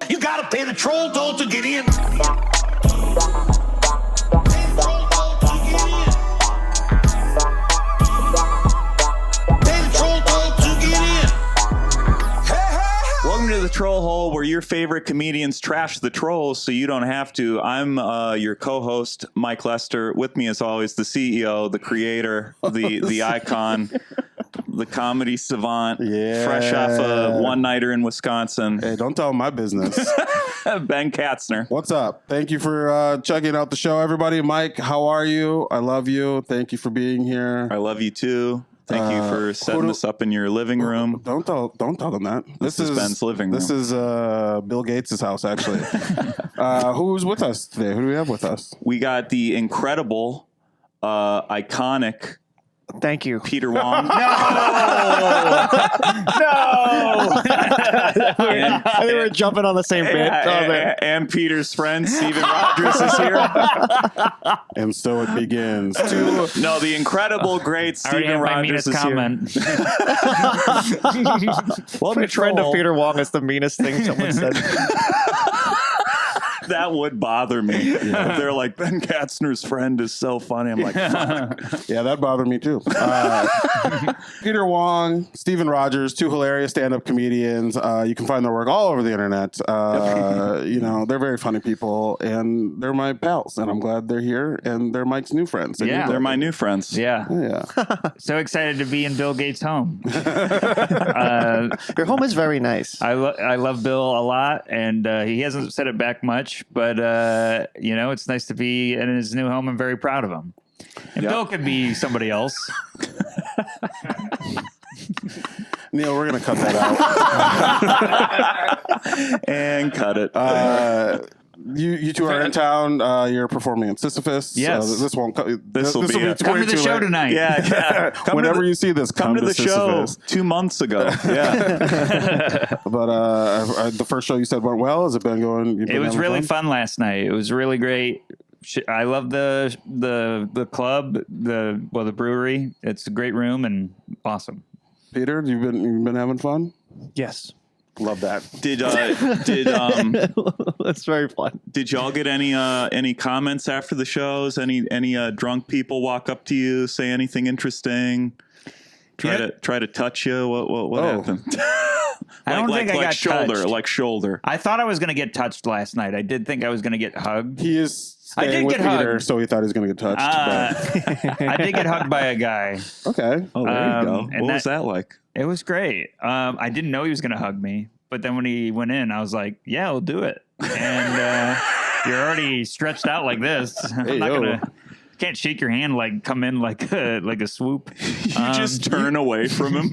You gotta pay the troll toll to get in. Welcome to the Troll Hole, where your favorite comedians trash the trolls so you don't have to. I'm your co-host, Mike Lester. With me, as always, the CEO, the creator, the icon, the comedy savant, fresh off a one-nighter in Wisconsin. Hey, don't tell my business. Ben Katzner. What's up? Thank you for checking out the show, everybody. Mike, how are you? I love you. Thank you for being here. I love you, too. Thank you for setting this up in your living room. Don't tell them that. This is Ben's living room. This is Bill Gates' house, actually. Who's with us today? Who do we have with us? We got the incredible, iconic... Thank you, Peter Wong. No! I think we're jumping on the same bit. And Peter's friend, Steven Rogers, is here. And so it begins. No, the incredible, great Steven Rogers is comment. here. Welcome to Friend Troll. of Peter Wong is the meanest thing someone said. That would bother me. If they're like, Ben Katzner's friend is so funny. I'm like, fuck. Yeah, that bothered me too. Peter Wong, Steven Rogers, two hilarious stand-up comedians. You can find their work all over the internet. You know, they're very funny people, and they're my pals, and I'm glad they're here, and they're Mike's new friends. Yeah, they're my new friends. Yeah. So excited to be in Bill Gates' home. Your home is very nice. I love Bill a lot, and he hasn't said it back much, but you know, it's nice to be in his new home. I'm very proud of him. And Bill could be somebody else. Neil, we're going to cut that out. And cut it. You two are in town. You're performing at Sisyphus. Yes. This won't. This will be way Come to the too show late. tonight. Yeah. Whenever you see this, come to the show Sisyphus. 2 months ago. Yeah. But the first show you said went well. Has it been going? It was really fun last night. It was really great. I love the club, the brewery. It's a great room and awesome. Peter, you've been having fun? Yes. Love that. Did That's very fun. Did y'all get any comments after the shows? Any drunk people walk up to you, say anything interesting? Try to touch you? What happened? I don't think I got touched. Like shoulder. I thought I was going to get touched last night. I did think I was going to get hugged. He is I staying did with get Peter, hugged. so he thought he was going to get touched. I did get hugged by a guy. Okay. Oh, there you go. and What was that like? It was great. I didn't know he was going to hug me, but then when he went in, I was like, "Yeah, we'll do it." And you're already stretched out like this. I'm not gonna. Can't shake your hand come in like a swoop. You just turn away from him.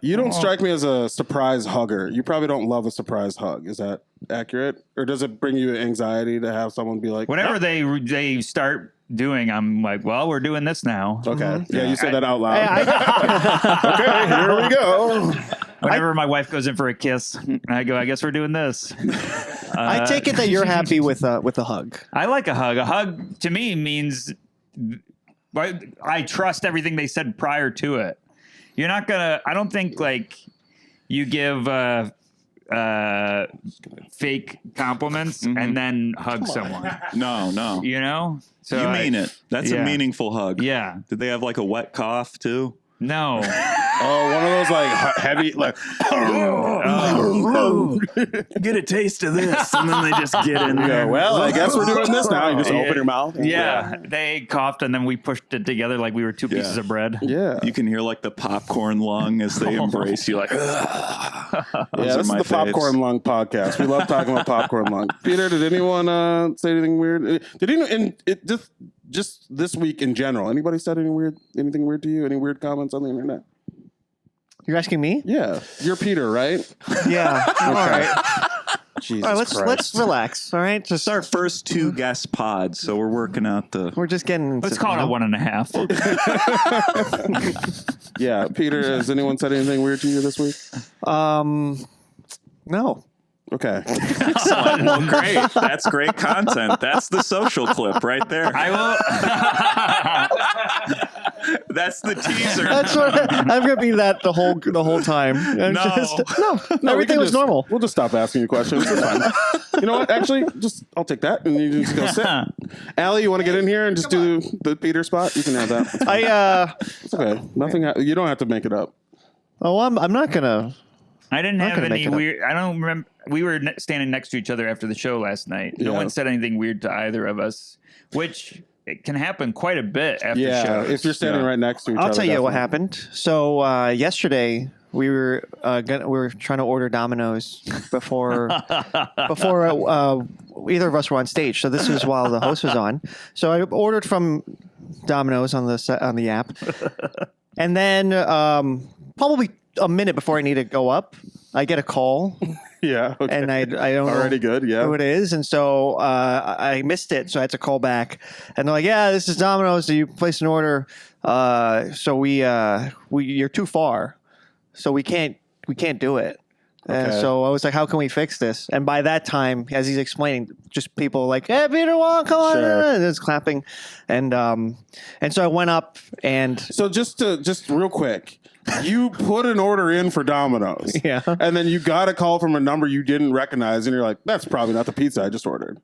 You don't strike me as a surprise hugger. You probably don't love a surprise hug. Is that accurate, or does it bring you anxiety to have someone be like, Whenever they start doing, I'm like, well, we're doing this now. Okay, yeah, you said that out loud. Okay, here we go. Whenever my wife goes in for a kiss, I go, I guess we're doing this. I take it that you're happy with a hug. I like a hug. A hug to me means I trust everything they said prior to it. You're not gonna. I don't think you give fake compliments and then hug someone. No. You know. So You mean it. That's a meaningful hug. Yeah. Did they have like a wet cough too? No. Oh, one of those heavy Get a taste of this, and then they just get in there. Well, I guess we're doing this now. You just open your mouth. Yeah. They coughed and then we pushed it together like we were two pieces of bread. Yeah. You can hear the popcorn lung as they embrace you. Yeah, this is the Popcorn Lung podcast. We love talking about popcorn lung. Peter, did anyone say anything weird? Did anyone just this week in general? Anybody said anything weird to you? Any weird comments on the internet? You're asking me? Yeah, you're Peter, right? Yeah. All right. Jesus All right. Let's relax. All right. It's our first 2 guest pods, so we're working out the. We're just getting. Let's call it a 1.5. Yeah, Peter. Has anyone said anything weird to you this week? No. Okay. Excellent. Well, great. That's great content. That's the social clip right there. I will. That's the teaser. That's what I'm gonna be that the whole time. And No. No, everything was normal. We'll just stop asking you questions. It's fine. You know what? Actually, I'll take that, and you just go sit. Allie, you want to get in here and just do the Peter spot? You can have that. It's okay. Nothing. You don't have to make it up. Oh, I'm not gonna. I didn't I'm have gonna any make it up. weird. I don't remember. We were standing next to each other after the show last night. No Yeah. one said anything weird to either of us, which it can happen quite a bit after Yeah, shows. if you're standing right next to each other. I'll tell you what definitely. happened. So yesterday we were trying to order Domino's before either of us were on stage. So this was while the host was on. So I ordered from Domino's on the app, and then probably a minute before I need to go up, I get a call. Yeah. Okay. And I don't Already know good. Yeah. who it is, and so I missed it, so I had to call back, and they're like, "Yeah, this is Domino's. You placed an order, so you're too far, so we can't do it." And Okay. so I was like, "How can we fix this?" And by that time, as he's explaining, just people like, "Hey, Peter Wong, come on!" Sure. And it's clapping, and so I went up and So just real quick, you put an order in for Domino's. Yeah. And then you got a call from a number you didn't recognize, and you're like, that's probably not the pizza I just ordered.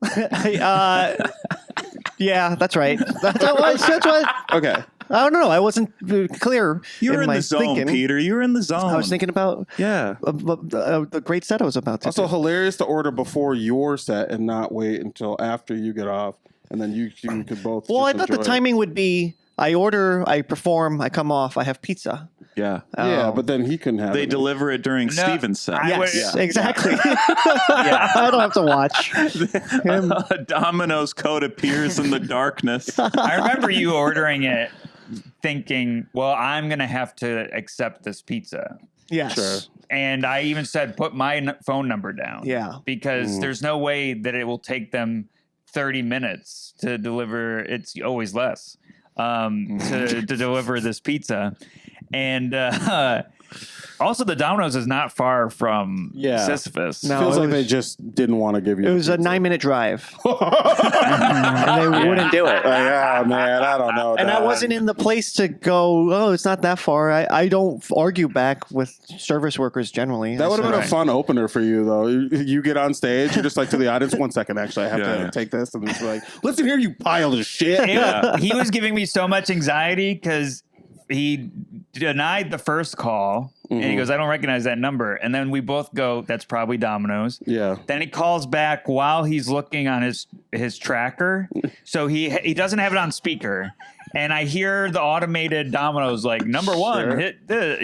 yeah, that's right. That's what. Okay. I don't know. I wasn't clear. You were in my the zone, thinking. Peter. You were in the zone. I was thinking about Yeah. the great set I was about to Also do. hilarious to order before your set and not wait until after you get off, and then you could both. Well, I just thought the enjoy it. timing would be I order, I perform, I come off, I have pizza. Yeah. Yeah, but then he couldn't have They it. deliver it during Steven's set. Yes, exactly. Yeah. I don't have to watch. Him. A Domino's code appears in the darkness. I remember you ordering it, thinking, "Well, I'm going to have to accept this pizza." Yes. Sure. And I even said, "Put my phone number down." Yeah. because there's no way that it will take them 30 minutes to deliver. It's always less to deliver this pizza. And also, the Domino's is not far from Yeah. Sisyphus. No. Feels it like was- they just didn't want to give you. It was a 9-minute drive. And they wouldn't do it. Yeah, man, I don't know. And I wasn't in the place to go, oh, it's not that far. I don't argue back with service workers generally. That would have been a Right. fun opener for you, though. You get on stage, you're just like to the audience. 1 second, actually, I have to take this, and it's like, listen here, you pile of shit. He was giving me so much anxiety because he denied the first call. And he goes, "I don't recognize that number." And then we both go, "That's probably Domino's." Yeah. Then he calls back while he's looking on his tracker. So he doesn't have it on speaker. And I hear the automated Domino's like, "Number one, Sure. hit the,"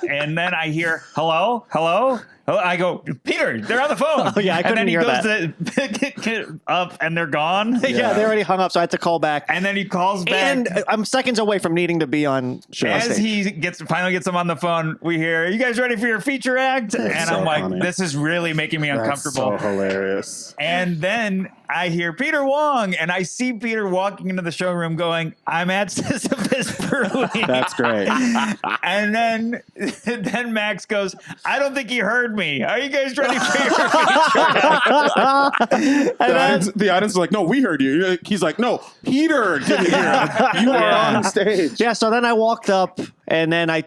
and then I hear, hello. I go, "Peter, they're on the phone." Oh, yeah, I and then couldn't he hear goes that. to pick it up and they're gone. Yeah, they already hung up, so I had to call back. And then he calls back. And I'm seconds away from needing to be on As stage. he finally gets him on the phone, we hear, "You guys ready for your feature act?" And so I'm like, funny. "This is really making me That's uncomfortable." so hilarious. And then I hear Peter Wong, and I see Peter walking into the showroom going, "I'm at Sisyphus Brewing." That's great. And then Max goes, "I don't think he heard me. Are you guys ready for your feature act?" The audience is like, no, we heard you. He's like, no, Peter didn't hear it. You are on stage. Yeah, so then I walked up, and then I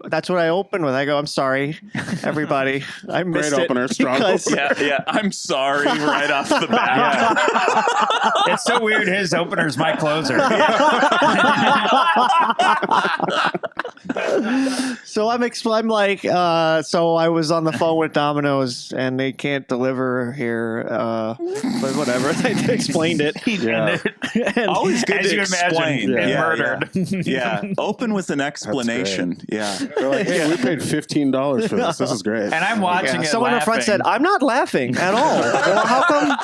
that's what I opened with. I go, "I'm sorry, everybody. I missed Great it." opener, strong because- opener. Yeah. I'm sorry right off the bat. It's so weird. His opener's my closer. So I'm like, so I was on the phone with Domino's, and they can't deliver here, but whatever. They explained it. Yeah. And- Always good As to you explain. imagine, Yeah, murdered. Yeah. Open with an explanation. Yeah. They're like, hey, we paid $15 for this. This is great. And I'm watching it. Someone in front said, "I'm not laughing at all." Well, how come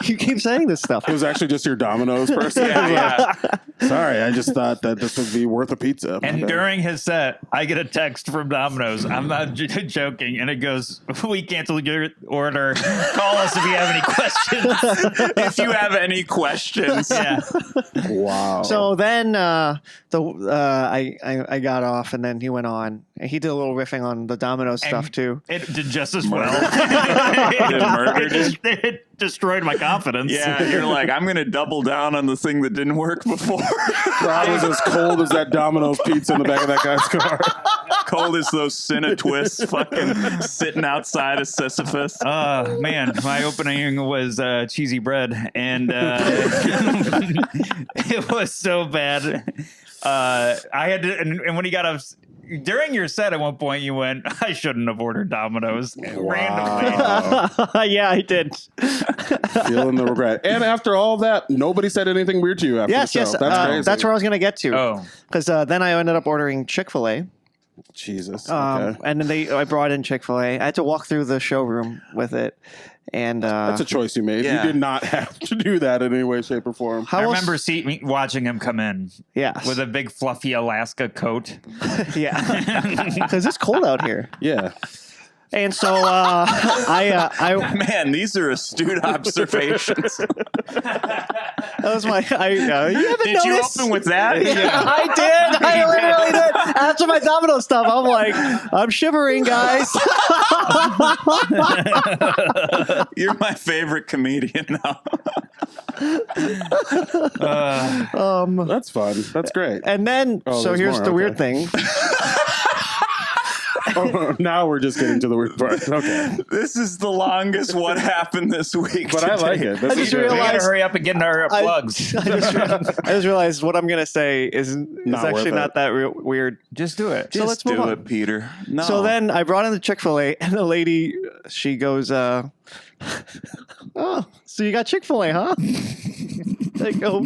you keep saying this stuff? It was actually just your Domino's person. Yeah. Sorry, I just thought that this would be worth a pizza. My And bad. during his set, I get a text from Domino's. I'm not joking. And it goes, "We canceled your order. Call us if you have any questions." If you have any questions. Yeah. Wow. So then I got off, and then he went on. And he did a little riffing on the Domino's stuff too. It did just as well. It murdered it destroyed my confidence. Yeah, you're like, I'm going to double down on the thing that didn't work before. Rob was as cold as that Domino's pizza in the back of that guy's car. Cold as those Cinetwists fucking sitting outside of Sisyphus. Man, my opening was cheesy bread, and it was so bad. I had to, and when he got up during your set, at one point you went, "I shouldn't have ordered Domino's." Randomly. Yeah, I did. Feeling the regret. And after all that, nobody said anything weird to you after the show. Yes. That's crazy. That's where I was going to get to. Oh. Because then I ended up ordering Chick-fil-A. Jesus. Okay. And then I brought in Chick-fil-A. I had to walk through the showroom with it. And That's a choice you made. Yeah. You did not have to do that in any way, shape, or form. I remember watching him come in Yes. with a big fluffy Alaska coat. Yeah. Because it's cold out here. Yeah. And so I Man, these are astute observations. that was my you haven't Did you noticed? open with that? I did. I literally did. After my domino stuff, I'm like, I'm shivering, guys. You're my favorite comedian now. That's fun. That's great. And then, Oh, so there's here's more, the weird okay. thing. Oh, now we're just getting to the weird part. Okay. This is the longest what happened this week. But I like it. This I is just good. We gotta realized- hurry up and get in our plugs. I just realized what I'm going to say is Not actually worth not it. that weird. Just do it. So let's move do on. it, Peter. No. So then I brought in the Chick-fil-A, and the lady, she goes, "Oh, so you got Chick-fil-A, huh?" I go,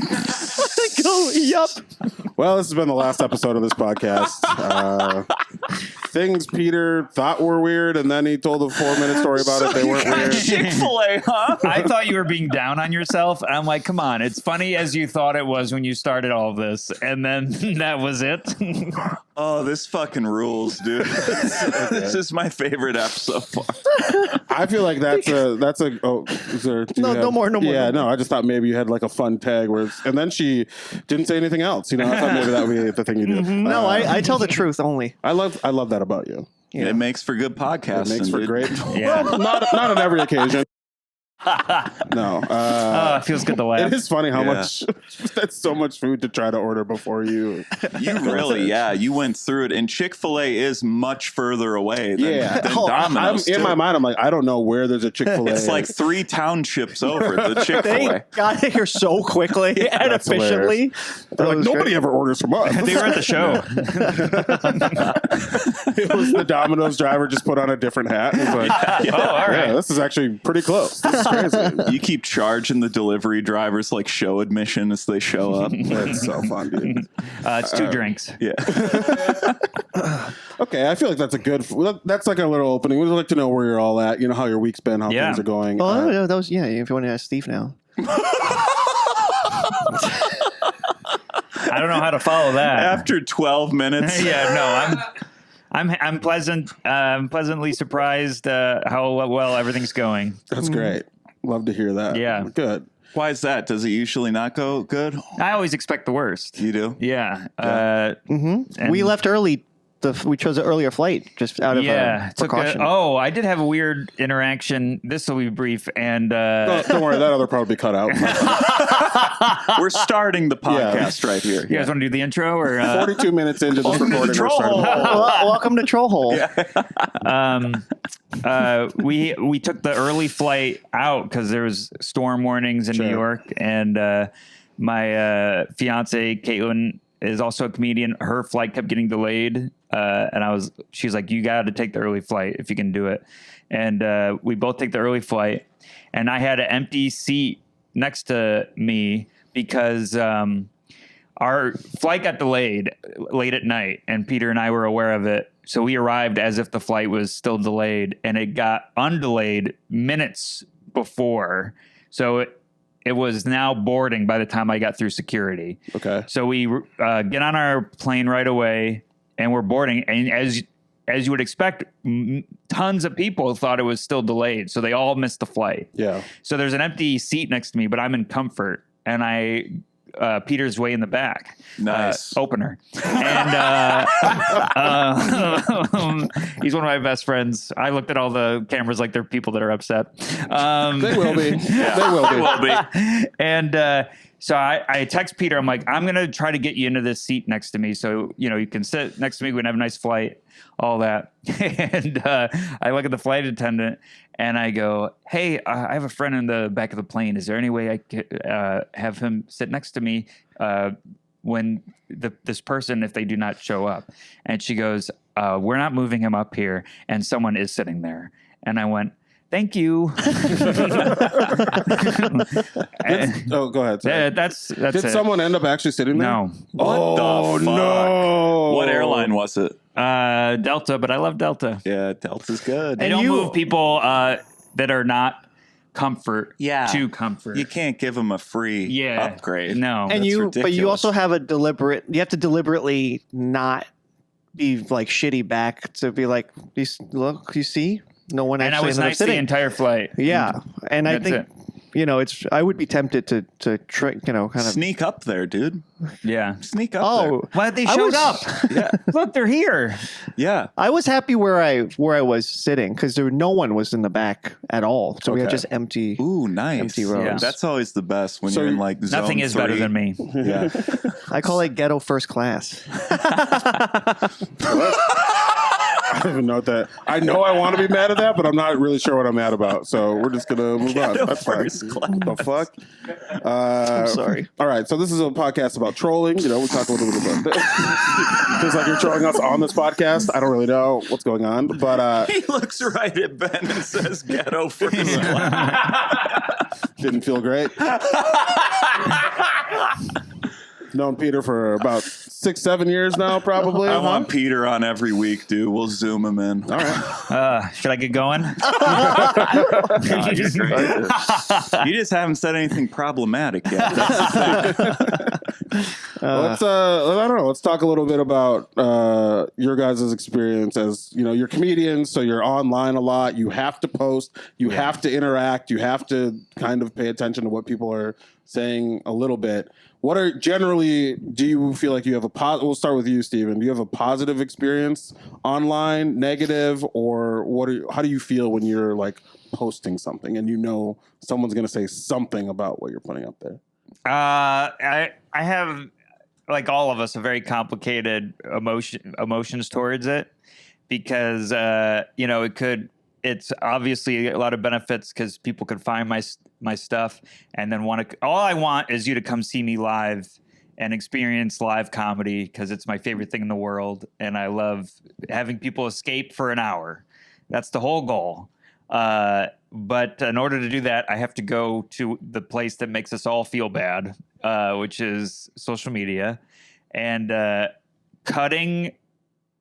"Yup." Well, this has been the last episode of this podcast. Things Peter thought were weird, and then he told a 4-minute story about it. They weren't weird. Chick-fil-A, huh? I thought you were being down on yourself. And I'm like, come on, it's funny as you thought it was when you started all of this, and then that was it. Oh, this fucking rules, dude. This is my favorite app so far. I feel like that's a. Oh, is there? Do you No more. Yeah, no. I just thought maybe you had like a fun tag where, and then she didn't say anything else. You know, I thought maybe that would be the thing you did. No, I tell the truth only. I love that about you. Yeah. It makes for good podcasting. It makes for dude. great. Yeah. Well, not on every occasion. No. Oh, it feels good to laugh. It is funny how Yeah. much that's so much food to try to order before you. You really, you went through it. And Chick-fil-A is much further away than, Yeah. than Oh, Domino's. in too. my mind, I'm like, I don't know where there's a Chick-fil-A. It's like 3 townships over the They Chick-fil-A. got it here so quickly and that's efficiently. They're like, nobody ever orders from us. They were at the show. It was the Domino's driver just put on a different hat. And was like, Oh, all right. yeah, this is actually pretty close. This is crazy. You keep charging the delivery drivers like show admission as they show up. That's so fun, dude. It's 2 drinks. Yeah. Okay, I feel like that's a good. That's like a little opening. We'd like to know where you're all at. You know how your week's been, how Yeah. things are going. Oh, no, that was if you want to ask Steve now. I don't know how to follow that. After 12 minutes. Yeah, no, I'm pleasantly surprised how well everything's going. That's great. Love to hear that. Yeah. Good. Why is that? Does it usually not go good? I always expect the worst. You do? Yeah. Yeah. And- We left early. We chose an earlier flight just out of precaution. I did have a weird interaction. This will be brief, and Don't worry, that'll probably be cut out. We're starting the podcast right here. you guys want to do the intro or? 42 minutes into this Welcome to the recording, we're troll starting. hole. Welcome to Troll Hole. We took the early flight out because there was storm warnings in Sure. New York, and my fiance Caitlin is also a comedian. Her flight kept getting delayed, and she's like, "You got to take the early flight if you can do it." And we both take the early flight, and I had an empty seat next to me because our flight got delayed late at night, and Peter and I were aware of it. So we arrived as if the flight was still delayed, and it got undelayed minutes before. So it was now boarding by the time I got through security. Okay. So we get on our plane right away, and we're boarding. And as you would expect, tons of people thought it was still delayed, so they all missed the flight. Yeah. So there's an empty seat next to me, but I'm in comfort, and Peter's way in the back. Nice. Opener. And he's one of my best friends. I looked at all the cameras like they're people that are upset. They will be. They will be. Will be. And So I text Peter. I'm like, I'm going to try to get you into this seat next to me. So, you can sit next to me. We can have a nice flight, all that. And I look at the flight attendant and I go, hey, I have a friend in the back of the plane. Is there any way I could have him sit next to me when this person, if they do not show up? And she goes, we're not moving him up here. And someone is sitting there. And I went, thank you. Go ahead. Sorry. That's Did it. someone end up actually sitting there? No. What the fuck? No. What airline was it? Delta, but I love Delta. Yeah, Delta's good. They don't move people that are not comfort to comfort. You can't give them a free upgrade. No. And That's but you ridiculous. also have you have to deliberately not be like shitty back to be like, look, you see, no one And I actually was ended up nice the sitting. entire flight. Yeah, and I That's think I would be tempted to trick, kind of Sneak up there, dude. Yeah. Sneak up Oh, Well, they I showed was- up. Yeah. Look, they're here. there. Yeah. I was happy where I was sitting because no one was in the back at all, so we had Okay. just empty. Ooh, nice. Empty rows. Yeah. That's always the best when So you're in like zone Nothing is better 3. than me. Yeah. I call it ghetto first class. I don't even know what that. I know I want to be mad at that, but I'm not really sure what I'm mad about. So we're just gonna move on. That's fine. First class. The fuck? I'm sorry. All right, so this is a podcast about trolling. We talk a little bit about that. Feels like you're trolling us on this podcast. I don't really know what's going on, but He looks right at Ben and says, "Ghetto first class." didn't feel great. Known Peter for about 6-7 years now, probably. I want Peter on every week, dude. We'll zoom him in. All right. Should I get going? Nah, you're great. You just haven't said anything problematic yet. Let's I don't know. Let's talk a little bit about your guys' experience as you're comedians, so you're online a lot. You have to post, you have to interact, you have to kind of pay attention to what people are saying a little bit. What are generally, do you feel like you have we'll start with you, Steven. Do you have a positive experience online, negative, or how do you feel when you're like posting something and someone's going to say something about what you're putting up there? I have, like all of us, a very complicated emotions towards it because it's obviously a lot of benefits because people can find my stuff and then all I want is you to come see me live and experience live comedy because it's my favorite thing in the world and I love having people escape for an hour. That's the whole goal. But in order to do that, I have to go to the place that makes us all feel bad, which is social media and cutting.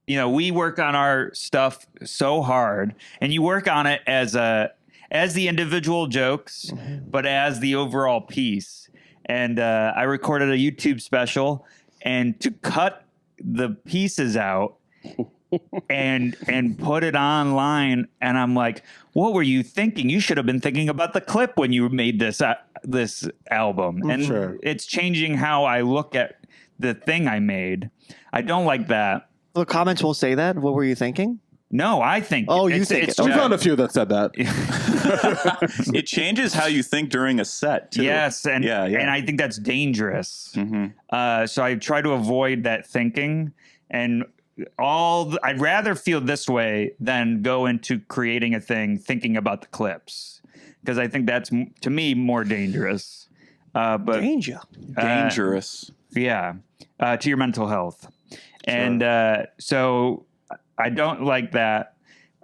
We work on our stuff so hard, and you work on it as the individual jokes, but as the overall piece. And I recorded a YouTube special, and to cut the pieces out and put it online, and I'm like, what were you thinking? You should have been thinking about the clip when you made this album. And Sure. It's changing how I look at the thing I made. I don't like that. The comments will say that. What were you thinking? No, I think. Oh, you think it. We found a few that said that. It changes how you think during a set, too. Yes, and and I think that's dangerous. So I try to avoid that thinking, and I'd rather feel this way than go into creating a thing thinking about the clips because I think that's to me more dangerous. But Danger. Dangerous. yeah, to your mental health. And so I don't like that.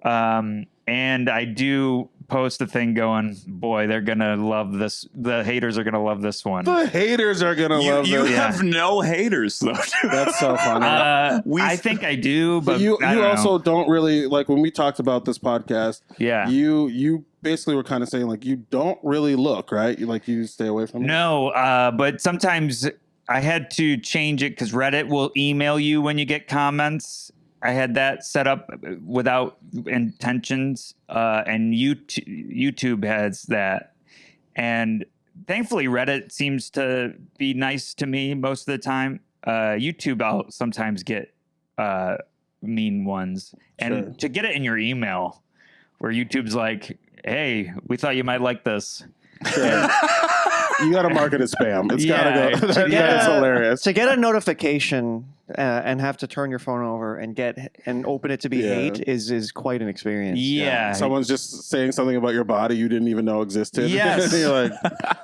And I do post a thing going, boy, they're going to love this. The haters are going to love this one. The haters are going to love You this. have no haters, though, dude. That's so funny. I think I do, but you I don't also know. don't really, like when we talked about this podcast, Yeah. you basically were kind of saying like you don't really look, right? You stay away from it. No, but sometimes I had to change it because Reddit will email you when you get comments. I had that set up without intentions, and YouTube has that. And thankfully, Reddit seems to be nice to me most of the time. YouTube, I'll sometimes get mean ones. And Sure. to get it in your email, where YouTube's like, hey, we thought you might like this. You got to mark it as spam. It's Yeah. got to go. That is hilarious. To get a notification and have to turn your phone over and open it to be hate is quite an experience. Yeah. Someone's just saying something about your body you didn't even know existed. Yes. And you're like,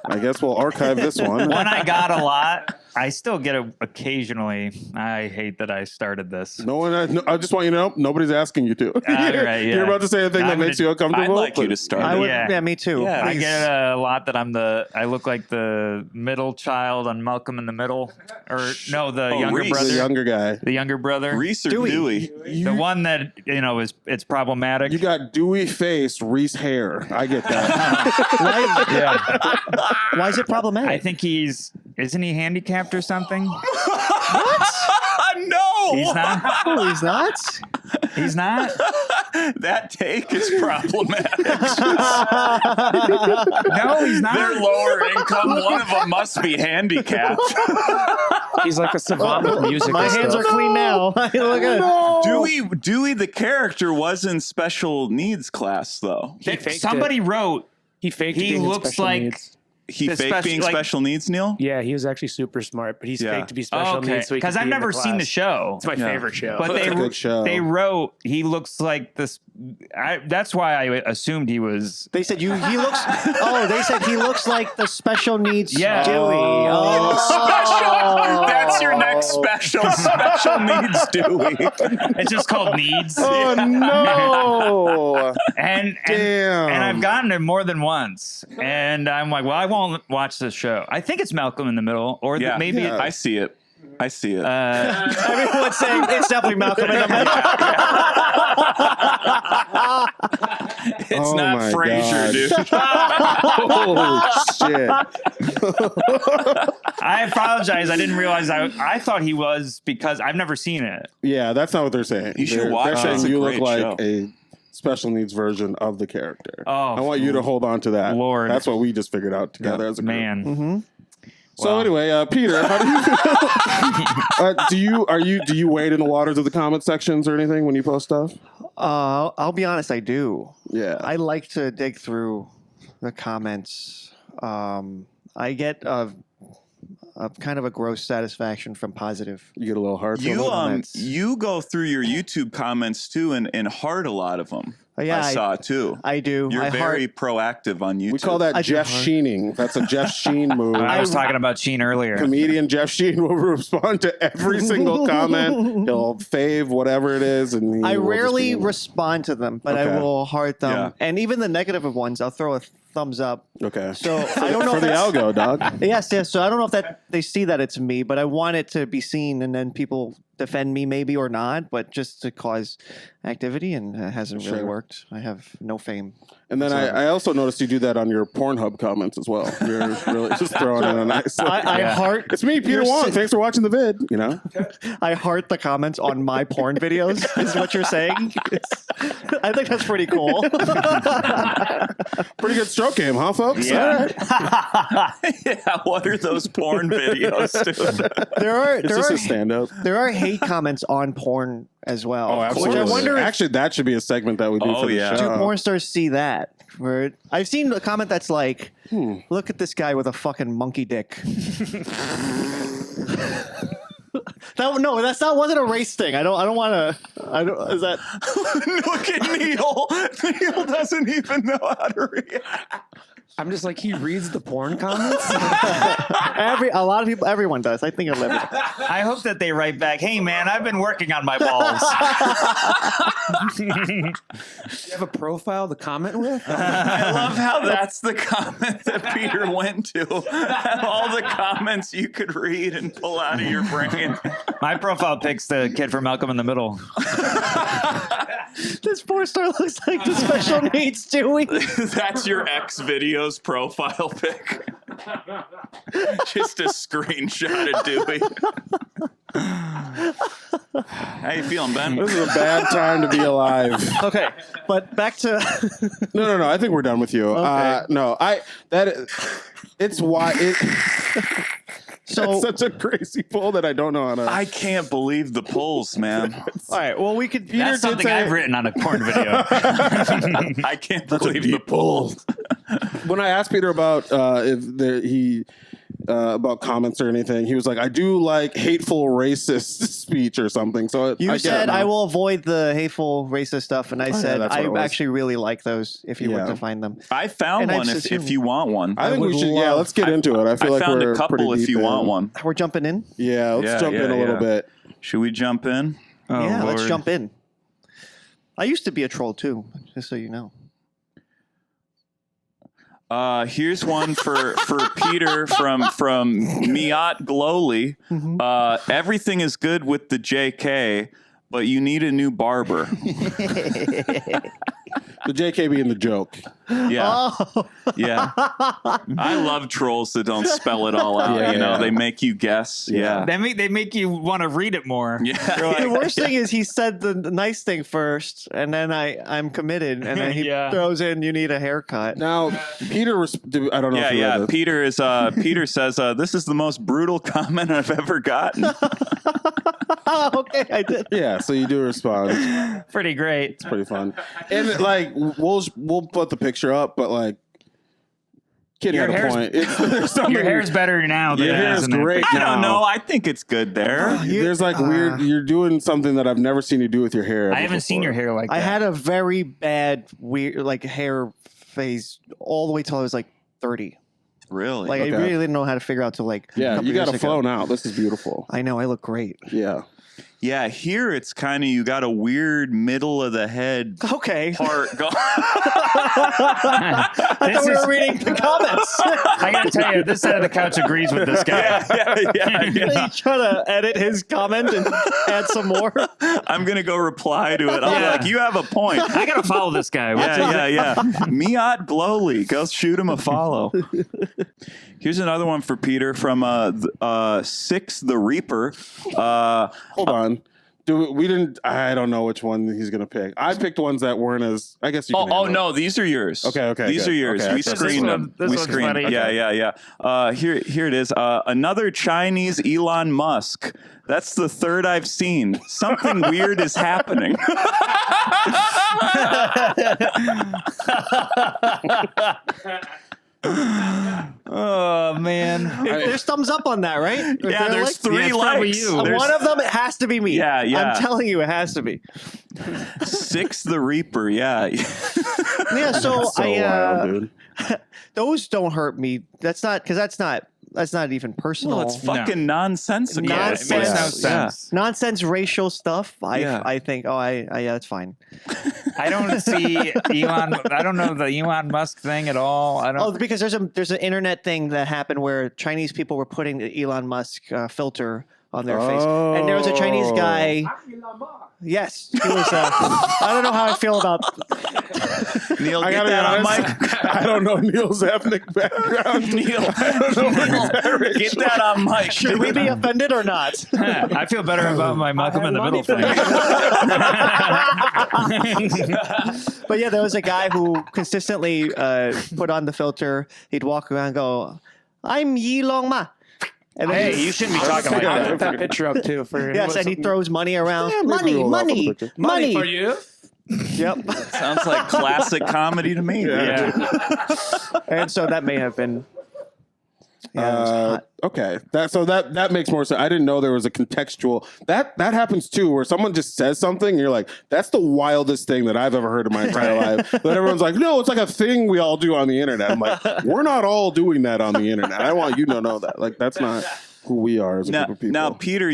I guess we'll archive this one. One I got a lot. I still get it occasionally. I hate that I started this. No one. No, I just want you to know, nobody's asking you to. Right, You're about to say a thing that I'm makes gonna- you uncomfortable. I'd like you to start. I would, Yeah. yeah, me too. Yeah. I Please. get a lot that I look like the middle child on Malcolm in the Middle, or no, the younger Reese. brother, The younger guy. the younger brother, Reese or Dewey. Dewey? the one that it's problematic. You got dewy face, Reese hair. I get that. Yeah, Why is it problematic? I think isn't he handicapped or something? No, He's not. No, he's not. He's not. that take is problematic. No, he's not. They're lower income. One of them must be handicapped. He's like a savant with music. My and hands stuff. are clean now. Look at Dewey, the character, was in special needs class though. He faked Somebody it. wrote He faked he being in looks special like- needs. He The faked special- being like- special needs, Neil. Yeah, he was actually super smart, but he's Yeah. faked to be special okay, needs. So because I've never seen the show. It's my favorite show. But It's a good show. they wrote he looks like this. That's why I assumed he was. They said he looks. Oh, they said he looks like the special needs Yeah. Dewey. Oh, Special. That's your next special. Special needs Dewey. It's just called Needs. Oh no! and Damn. and I've gotten it more than once, and I'm like, well, I won't watch this show. I think it's Malcolm in the Middle, or Yeah, maybe Yeah. I see it. I see it. everyone's saying it's definitely Malcolm in the Middle. It's Oh not my Frasier, God. dude. Oh shit! I apologize. I didn't realize. I thought he was because I've never seen it. Yeah, that's not what they're saying. You should They're watch it. saying It's a you look great like show. a special needs version of the character. Oh, I want you to hold on to that. Lord. That's what we just figured out together as a group. Man, Mm-hmm. So Wow. anyway, Peter, how do you feel? Do you wade in the waters of the comment sections or anything when you post stuff? I'll be honest, I do. Yeah. I like to dig through the comments. I get a kind of a gross satisfaction from positive. You get a little hard. You go through your YouTube comments too and heart a lot of them. Yeah, I saw too. I do. You're I very proactive on YouTube. We call that I do Jeff hard. Sheening. That's a Jeff Sheen move. I was talking about Sheen earlier. Comedian Jeff Sheen will respond to every single comment. He'll fave whatever it is, and I rarely respond to them, but Okay. I will heart them. Yeah. And even the negative ones, I'll throw a thumbs up. Okay. So I don't know for if the that's- algo, dog. Yes. So I don't know if that they see that it's me, but I want it to be seen, and then people defend me maybe or not, but just to cause activity, and it hasn't really Sure. worked. I have no fame. And then I also noticed you do that on your Pornhub comments as well. You're really just throwing in a nice. I heart. It's me, Peter You're Wong. si- Thanks for watching the vid. You know. I heart the comments on my porn videos. Is what you're saying? I think that's pretty cool. Pretty good stroke game, huh, folks? Yeah. All right. Yeah, what are those porn videos, dude? there It's just are a stand-up. there are hate comments on porn as well. Oh, absolutely. Which I wonder if Actually, that should be a segment that we do Oh, for the yeah. show. do porn stars see that. Where I've seen a comment that's like, "Look at this guy with a fucking monkey dick." No, that's not wasn't a race thing. I don't want to. I don't. Is that? Look at Neil. Neil doesn't even know how to react. I'm just like, he reads the porn comments. A lot of people, everyone does. I think I live it. I hope that they write back, "Hey man, I've been working on my balls." You have a profile to comment with? I love how that's the comment that Peter went to. All the comments you could read and pull out of your brain. My profile pic's the kid from Malcolm in the Middle. This porn star looks like the special needs Dewey. That's your X videos profile pic. Just a screenshot of Dewey. How you feeling, Ben? This is a bad time to be alive. Okay, but back to No. I think we're done with you. Okay. No, it's why it. That's such a crazy poll that I don't know how to. I can't believe the polls, man. All right. Well, we could. That's something I've written on a porn video. I can't believe the polls. When I asked Peter about about comments or anything, he was like, "I do like hateful racist speech or something." So You said I will avoid the hateful racist stuff, and I said that's what it I was. actually really like those. If you were Yeah. to find them, I found And I one just if you want one. I think would we should. Yeah, love- let's get into it. I feel I like found we're a couple pretty if deep you in. want one. we're jumping in. Yeah, let's jump in a little bit. Should we jump in? Oh, yeah, let's Lord. jump in. I used to be a troll too, just so you know. Here's one for Peter from Miat Glowly. Everything is good with the JK, but you need a new barber. The JK being the joke. Yeah, Oh, yeah. I love trolls that don't spell it all out. Yeah, you know, yeah. they make you guess. Yeah, They make you want to read it more. yeah. You're like, the worst thing is he said the nice thing first, and then I'm committed, and then he Yeah. throws in you need a haircut. Now, Peter, I don't know. Yeah, if you read yeah. this. Peter is. Peter says, "This is the most brutal comment I've ever gotten." Okay, I did. Yeah, so you do respond. pretty great. It's pretty fun. And like, we'll put the picture up, but like, kid Your had a hair's- point. There's something Your hair's better now than Your it hair has is in that great. picture. I don't now. know. I think it's good there. There's like weird. You're doing something that I've never seen you do with your hair. I haven't seen your hair like that. I had a very bad weird like hair phase all the way till I was like 30. Really? Like I Okay. really didn't know how to figure out till like a Yeah, couple you got years a ago. flow now. This is beautiful. I know I look great. Yeah. Yeah, here it's kind of you got a weird middle of the head Okay. part going. I thought we were reading the comments. I gotta tell you, this side of the couch agrees with this guy. yeah. You trying to edit his comment and add some more? I'm gonna go reply to it. I'll be Yeah. like, you have a point. I gotta follow this guy. Yeah. Miat Glowly, go shoot him a follow. Here's another one for Peter from Six the Reaper. Hold on. We didn't. I don't know which one he's gonna pick. I picked ones that weren't as. I guess you. Can Oh handle it. no, these are yours. Okay, These good. are yours. Okay, We so screened them. this We one's screened. funny. Yeah. Here it is. Another Chinese Elon Musk. That's the third I've seen. Something weird is happening. Oh man. There's thumbs up on that, right? Is Yeah, there there's like- three it's probably likes. you. There's One of them, it has to be me. Yeah. I'm telling you, it has to be. Six the Reaper. Yeah. Yeah. So, So wild, dude. those don't hurt me. That's not because that's not even personal. Well, it's fucking nonsensical. Yeah, Nonsense. it makes no Yeah. sense. Nonsense racial stuff. Yeah. I think. Yeah, that's fine. I don't see Elon. I don't know the Elon Musk thing at all. I don't. Oh, because there's an internet thing that happened where Chinese people were putting the Elon Musk filter on their face, and there was a Chinese guy. Yes, he was. I don't know how I feel about. Neil, I get gotta be that on honest. mic. I don't know Neil's ethnic background. Neil, get that on mic. Should we be offended or not? I feel better about my Malcolm in the Middle thing. But yeah, there was a guy who consistently put on the filter. He'd walk around and go, "I'm Yi Long Ma." And then Hey, you shouldn't be talking like I that. put that picture up too for yes, and he throws money around. Yeah, maybe we'll laugh at the picture. money for you. Yep. Sounds like classic comedy to me. Yeah. And so that may have been. Yeah, it was hot. Okay, that makes more sense. I didn't know there was a contextual that happens too, where someone just says something, and you're like, "That's the wildest thing that I've ever heard in my entire life." But everyone's like, "No, it's like a thing we all do on the internet." I'm like, "We're not all doing that on the internet. I want you to know that. Like, that's not who we are as a group of people." Now, Peter,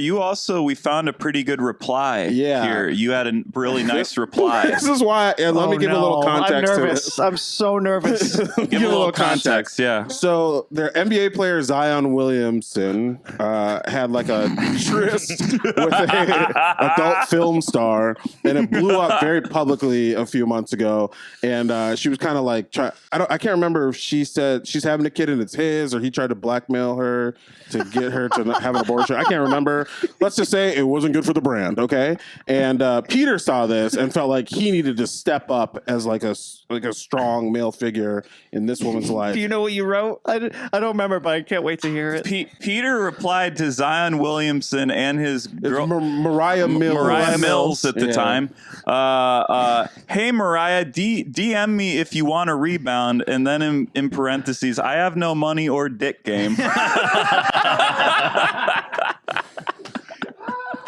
we found a pretty good reply Yeah. here. You had a really nice reply. This is why. And let me give a little context. I'm to nervous. this. I'm so nervous. Give a little context, yeah. So their NBA player Zion Williamson had like a tryst with a adult film star, and it blew up very publicly a few months ago. And she was kind of like, I can't remember if she said she's having a kid and it's his, or he tried to blackmail her to get her her to have an abortion. I can't remember. Let's just say it wasn't good for the brand, okay? And Peter saw this and felt like he needed to step up as like a strong male figure in this woman's life. Do you know what you wrote? I don't remember, but I can't wait to hear it. Peter replied to Zion Williamson and his girl Mariah Mills at the time. Hey Mariah, DM me if you want a rebound, and then in parentheses, I have no money or dick game.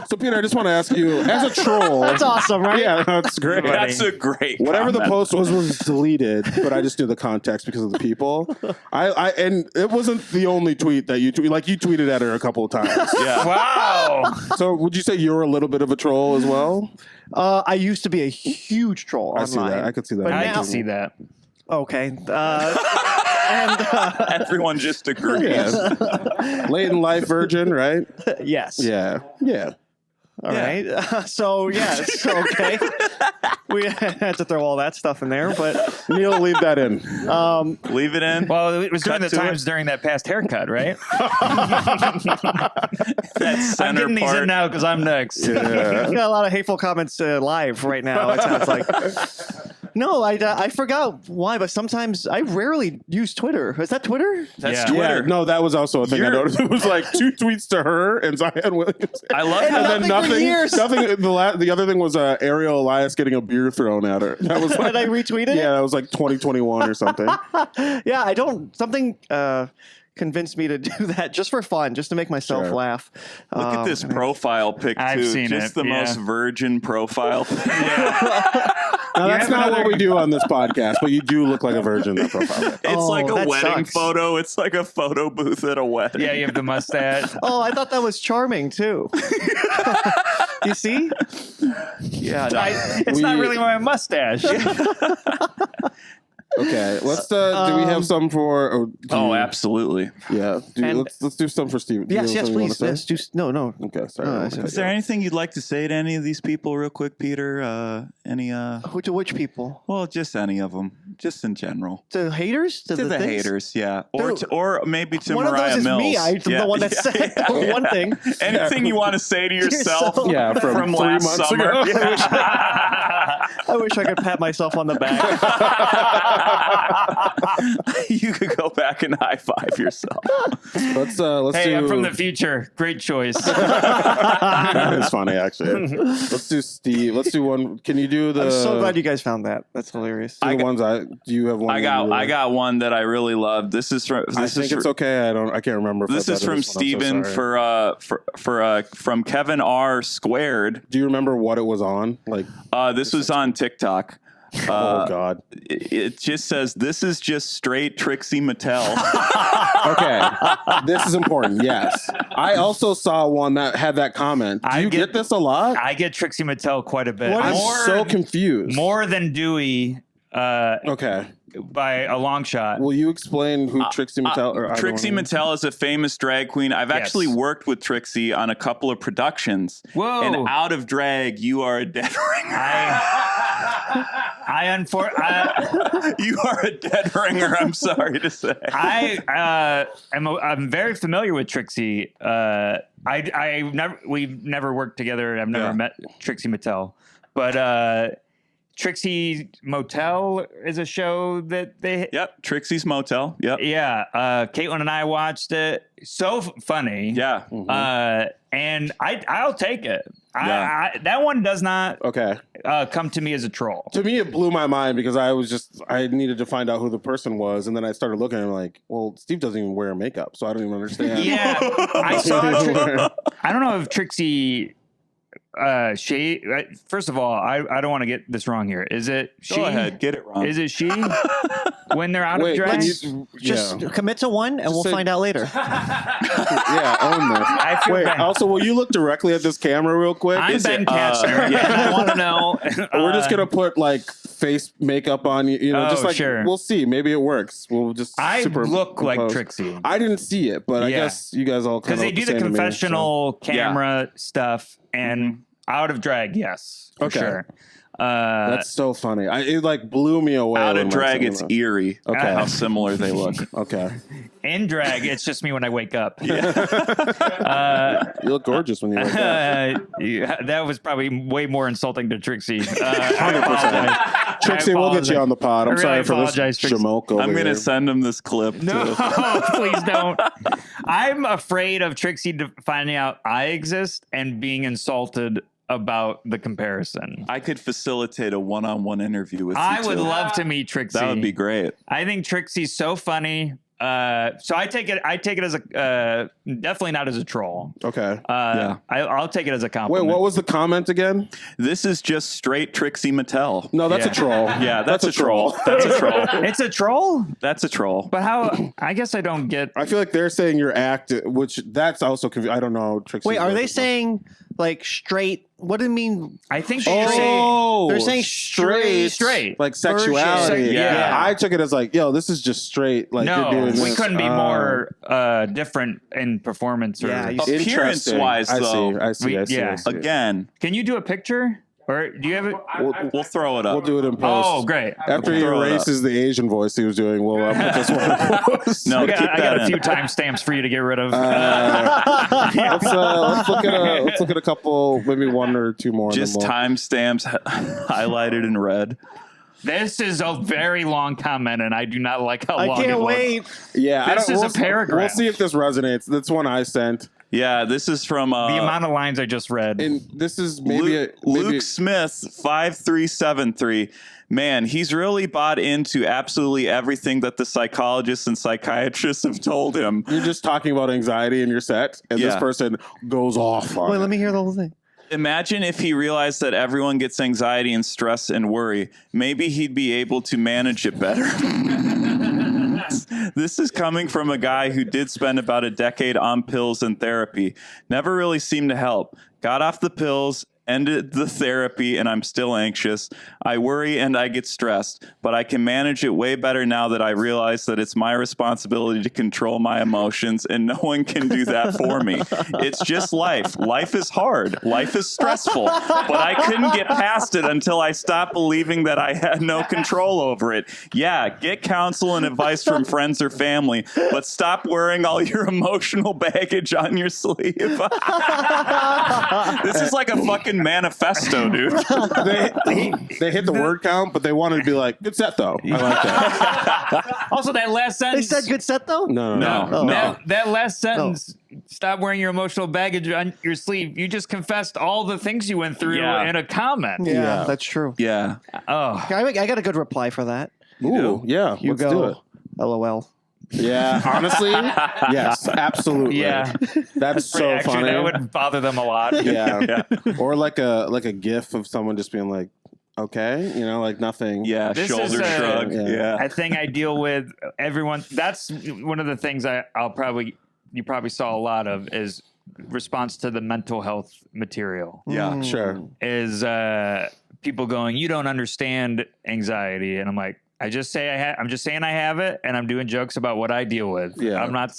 So Peter, I just want to ask you, as a troll, That's awesome, right? Yeah, that's great. That's a great Whatever the comment. post was deleted, but I just knew the context because of the people. And it wasn't the only tweet that you tweeted. Like you tweeted at her a couple of times. Yeah. Wow. So would you say you're a little bit of a troll as well? I used to be a huge troll online. I see that. I could see that. But I now- can see that. Okay. Everyone just agrees. Yeah. Late in life virgin, right? Yes. Yeah. Yeah. All right. So yes. Okay. We had to throw all that stuff in there, but Neil, leave that in. Leave it in. Well, it was during Cut the to times it. during that past haircut, right? That I'm center getting these part. in now because I'm next. we Yeah. got a lot of hateful comments live right now. It sounds like. No, I forgot why, but sometimes I rarely use Twitter. Is that Twitter? That's Yeah. Twitter. Yeah, no, that was also a thing I You're- noticed. It was like 2 tweets to her and Zion Williams. I love And how And then nothing for years. nothing. The other thing was Ariel Elias getting a beer thrown at her. That was Did like, I retweet it? yeah, that was like 2021 or something. Yeah, I don't. Something convinced me to do that just for fun, just to make myself Sure. laugh. Look at this profile pic, I've too. seen Just it, the yeah. most virgin profile pic. Now, that's have not another- what we do on this podcast, but you do look like a virgin in that profile. It's Oh, like a that wedding sucks. photo. It's like a photo booth at a wedding. Yeah, you have the mustache. Oh, I thought that was charming too. You see? Yeah. It's not really my mustache. Okay, let's. Do we have some for? Or do Oh, you- absolutely. Yeah. And- Let's do some for Steven. Do you Yes, have yes, something you please. wanna Yes, say? no. Okay, sorry. No, I I wanna said- cut Is you there off. anything you'd like to say to any of these people, real quick, Peter? To which people? Well, just any of them, just in general. The haters? To the things? haters, yeah, They're- or maybe to One Mariah of those is Mills. me. I'm Yeah, the one that yeah, said yeah. one thing. Anything you want to say to yourself? Yourself. Yeah, from 3 last months summer. ago. Yeah. I wish I could pat myself on the back. You could go back and high five yourself. Let's Hey, do. I'm from the future. Great choice. That is funny, actually. Let's do Steve. Let's do one. Can you do the? I'm so glad you guys found that. That's hilarious. do the ones do you have one? I that you really- got one that I really love. This is from. I This think is it's okay. I can't remember. If This I is said from this one. I'm so Steven sorry. from Kevin R Squared. Do you remember what it was on? Like, This was on TikTok. oh god. It just says, "This is just straight Trixie Mattel." Okay, this is important. Yes, I also saw one that had that comment. Do I you get this a lot? I get Trixie Mattel quite a bit. I'm so confused. More than Dewey Okay. by a long shot. Will you explain who Trixie Mattel? Or either Trixie one? Mattel is a famous drag queen. I've actually worked with Trixie on a couple of productions. Whoa. And out of drag, you are a dead ringer. You are a dead ringer, I'm sorry to say. I'm very familiar with Trixie. We've never worked together. I've never met Trixie Mattel, but Trixie Motel is a show that they. Yep, Trixie's Motel. Yep. Yeah, Caitlin and I watched it. So funny. Yeah. And I'll take it. Yeah. That one does not Okay. come to me as a troll. To me, it blew my mind because I needed to find out who the person was, and then I started looking and I'm like, well, Steve doesn't even wear makeup, so I don't even understand. Yeah, I saw. I don't know if Trixie. First of all, I don't want to get this wrong here. Is it she? Go ahead, get it wrong. Is it she when they're out Wait, of drag? Just yeah. commit to one, and we'll say- find out later. Yeah, own this. I feel Wait, bad. also, will you look directly at this camera real quick? I'm is Ben it, Kastner. yeah. and I want to know. We're just gonna put like face makeup on you, just Oh, like sure. we'll see. Maybe it works. We'll just I look like superimpose. Trixie I didn't see it, but I Yeah. guess you guys all kind because of they do the confessional camera stuff and out of drag. Yes, for Okay. sure. That's so funny. It like blew me away. Out when of Mike drag, said it's that. eerie. Okay. How similar they look. Okay. In drag, it's just me when I wake up. You look gorgeous when you wake up. Yeah, that was probably way more insulting to Trixie. 100%. Trixie, we'll get you on the pod. I'm I sorry really for this apologize, Trixie. jamoke over I'm going to here. send him this clip. No, please don't. I'm afraid of Trixie finding out I exist and being insulted about the comparison. I could facilitate a one-on-one interview with you. I would too. love to meet Trixie. That would be great. I think Trixie's so funny. So I take it as a definitely not as a troll. Okay. I'll take it as a Wait, compliment. what was the comment again? This is just straight Trixie Mattel. No, that's Yeah. a troll. Yeah, that's a troll. That's a troll. It's a troll, That's a troll. but how? I guess I don't get. I feel like they're saying your act, which that's also confusing. I don't know, Trixie. Wait, are they saying like straight? What do you mean? I think They're saying straight. like sexuality. version. Yeah. I took it as like, yo, this is just straight. Like No, you're doing we this. couldn't be more different in performance. Or, Yeah, you- Appearance-wise, though, I see. yeah. again, can you do a picture, or do you have it? we'll throw it up. We'll do it in post. Oh, great! After he Throw it erases the Asian voice he was doing, we'll put this one in post. No, I keep got that a in. few timestamps for you to get rid of. Let's look at a couple, maybe one or two more. and Just then we'll- timestamps highlighted in red. This is a very long comment, and I do not like how I long it can't was. wait. Yeah, This is a paragraph. We'll see if this resonates. That's one I sent, Yeah, this is from The amount of lines I just read. and this is maybe Luke Smith 5373. Man, he's really bought into absolutely everything that the psychologists and psychiatrists have told him. you're just talking about anxiety in your set, and this Yeah. person goes off on Wait, it. let me hear the whole thing. Imagine if he realized that everyone gets anxiety and stress and worry. Maybe he'd be able to manage it better. This is coming from a guy who did spend about a decade on pills and therapy. Never really seemed to help. Got off the pills, ended the therapy, and I'm still anxious. I worry and I get stressed, but I can manage it way better now that I realize that it's my responsibility to control my emotions, and no one can do that for me. It's just life. Life is hard. Life is stressful, but I couldn't get past it until I stopped believing that I had no control over it. Yeah, get counsel and advice from friends or family, but stop wearing all your emotional baggage on your sleeve. This is like a fucking manifesto, dude. They hit the word count, but they wanted to be like, good set though. I like that. Also, that last They sentence. said good set though. No. That last sentence. Stop wearing your emotional baggage on your sleeve. You just confessed all the things you went through Yeah. in a comment. Yeah, Yeah. that's true. Yeah. Oh, I got a good reply for that. Ooh, yeah. You Let's go. do it. LOL. Yeah, honestly, yes, absolutely. Yeah. That's so actually, funny. that would bother them a lot. Yeah. Or like a gif of someone just being like, okay, like nothing. Yeah. This Shoulder is, shrug. yeah. Yeah. I think I deal with everyone. That's one of the things you probably saw a lot of is response to the mental health material. Yeah. Sure. Is people going, you don't understand anxiety, and I'm like, I'm just saying I have it, and I'm doing jokes about what I deal with. Yeah. I'm not,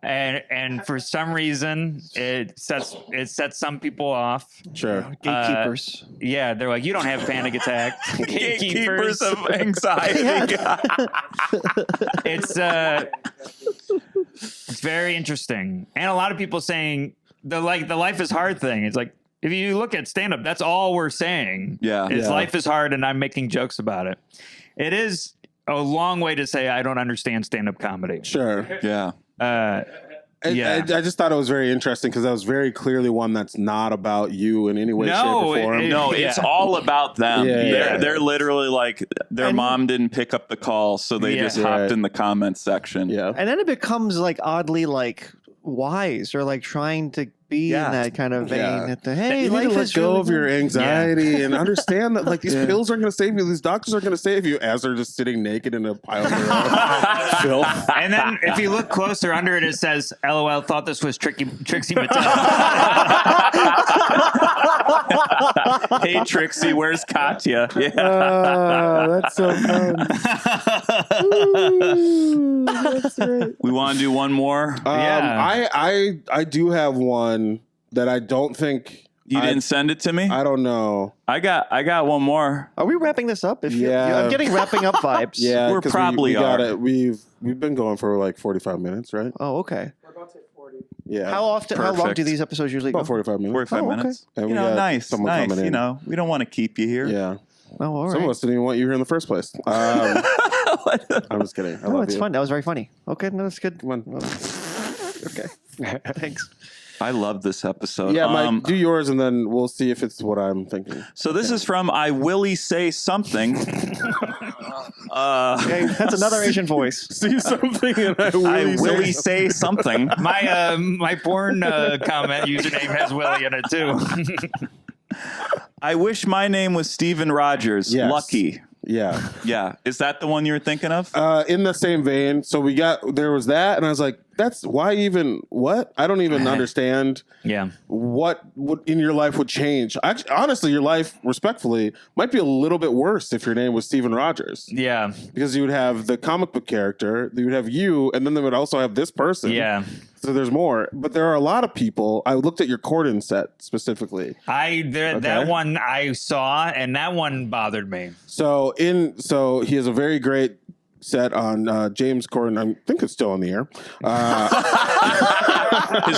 and for some reason it sets some people off. Sure. Gatekeepers. Yeah, they're like, you don't have panic attacks. Gatekeepers of anxiety. It's very interesting, and a lot of people saying the life is hard thing. It's like, if you look at stand up, that's all we're saying. Yeah. It's Yeah. life is hard, and I'm making jokes about it. It is a long way to say I don't understand stand up comedy. Sure. Yeah. Yeah. I just thought it was very interesting because that was very clearly one that's not about you in any way, shape, or form. No, it's all about them. Yeah. They're literally like their mom didn't pick up the call, so they just hopped Right. in the comments section. Yeah. And then it becomes like oddly like wise or like trying to be Yeah. in that kind of vein. Yeah. At the, hey, You need life to let is go really of your good. anxiety and understand that like these pills aren't going to save you. These doctors aren't going to save you as they're just sitting naked in a pile of their own filth. And then if you look closer under it, it says, LOL, thought this was Trixie Mattel. Hey Trixie, where's Katya? Yeah. That's so fun. Ooh, that's great. We want to do one more. Yeah. I do have one that I don't think You didn't send it to me? I don't know. I got one more. Are we wrapping this up? Yeah. I'm getting wrapping up vibes. Yeah, We're 'cause probably we got are. it. We've been going for like 45 minutes, right? Oh, okay. Yeah. How long Perfect. do these episodes usually go? About 45 minutes. 45 Oh, okay. minutes. And You we know, got nice. someone coming You in. know, we don't want to keep you here. Yeah. Oh, all Some right. of us didn't even want you here in the first place. I'm just kidding. I Oh, love it's you. fun. That was very funny. Okay, no, that's good. Come on. Okay. Thanks. I love this episode. Yeah, Mike, do yours, and then we'll see if it's what I'm thinking. So this is from I Willie Say Something. Okay, that's another Asian voice. See something, and I I Willie Say Something. My porn comment username has Willie in it too. I wish my name was Steven Rogers. Yes. Lucky. Yeah. Yeah. Is that the one you were thinking of? In the same vein, so there was that, and I was like, that's why even what? I don't even understand Yeah. what would in your life would change. Actually, honestly, your life, respectfully, might be a little bit worse if your name was Steven Rogers. Yeah. Because you would have the comic book character, you would have you, and then they would also have this person. Yeah. So there's more. But there are a lot of people. I looked at your Corden set specifically. That one I saw, and that one bothered me. So he has a very great set on James Corden. I think it's still on the air. Has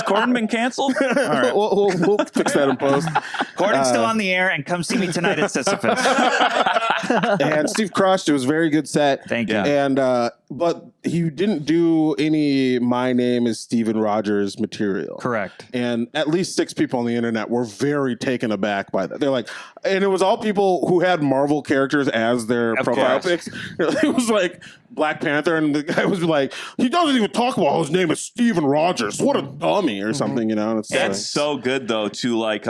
Corden been canceled? All right. We'll fix that in post. Gordon's still on the air, and come see me tonight at Sisyphus. And Steve crushed. It was a very good set. Thank you. Yeah. And but he didn't do any "My name is Steven Rogers" material. Correct. And at least 6 people on the internet were very taken aback by that. They're like, and it was all people who had Marvel characters as their profile course. pics. It was like Black Panther, and the guy was like, he doesn't even talk about his name is Steven Rogers. What a dummy or something, you know? And it's That's so good though to like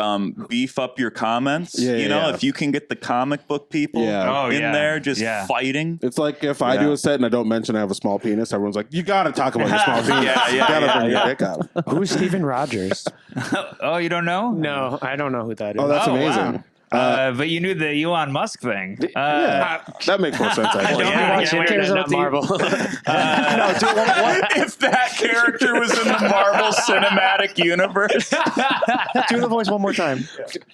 beef up your comments. Yeah, you know, yeah. if you can get the comic book people Yeah. Oh, in yeah. there just Yeah. fighting. It's like if I do a set and I don't mention I have a small penis, everyone's like, you got to talk about your small penis. Yeah, You gotta bring your yeah. dick out. Who's Steven Rogers? Oh, you don't know? No, I don't know who that is. Oh, that's Oh, amazing. wow. But you knew the Elon Musk thing. Yeah, that makes more sense, actually. don't yeah, watch yeah, internet, we're not not Marvel. If that character was in the Marvel Cinematic Universe, Do the voice one more time.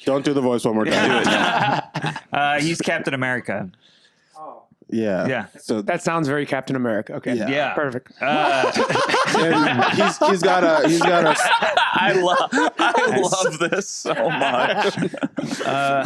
Don't do the voice one more time. He's Captain America. Yeah. Yeah. So That sounds very Captain America. Okay. Yeah. Yeah. Perfect. and he's got a. I love this so much.